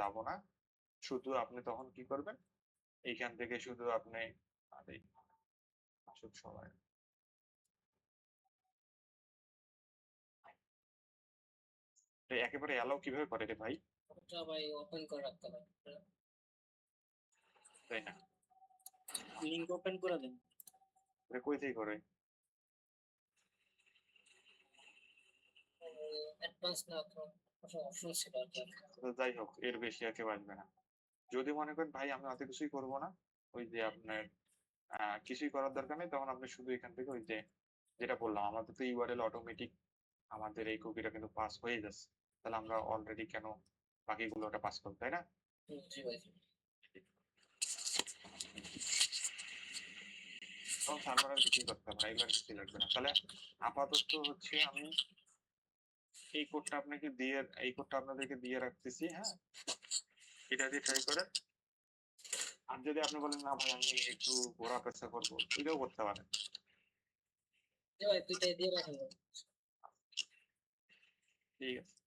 যাবো না। শুধু আপনি তখন কি করবেন? এইখান থেকে শুধু আপনি আরে আসুক সবাই। একেবারে অ্যালাও কিভাবে করে রে ভাই? ওটা ভাই ওপেন করে রাখতে হবে। তাই না? লিংক ওপেন করে দেন। এটা কই থেকে করে? অ্যাডভান্স না তো অপশন ছিল আর কি। তো যাই হোক এর বেশি আর কেউ আসবে না। যদি মনে করেন ভাই আমি অত কিছুই করব না, ওই যে আপনার কিছুই করার দরকার নেই, তখন আপনি শুধু এখান থেকে ওই যে যেটা বললাম আমাদের তো ইউআরএল অটোমেটিক আমাদের এই কুকিটা কিন্তু পাস হয়ে যাচ্ছে। তাহলে আমরা অলরেডি কেন বাকিগুলো ওটা পাস করব, তাই না? জি ভাই। তখন সার্ভার আর কিছুই করতে হবে না, এগুলো আর কিছুই লাগবে না। তাহলে আপাতত হচ্ছে আমি এই কোডটা আপনাকে দিয়ে এই কোডটা আপনাদেরকে দিয়ে রাখতেছি, হ্যাঁ? এটা দিয়ে ট্রাই করেন। আর যদি আপনি বলেন না ভাই আমি একটু ঘোরা পেছা করবো, এটাও করতে পারেন। জি ভাই দুইটাই দিয়ে রাখেন। ঠিক আছে।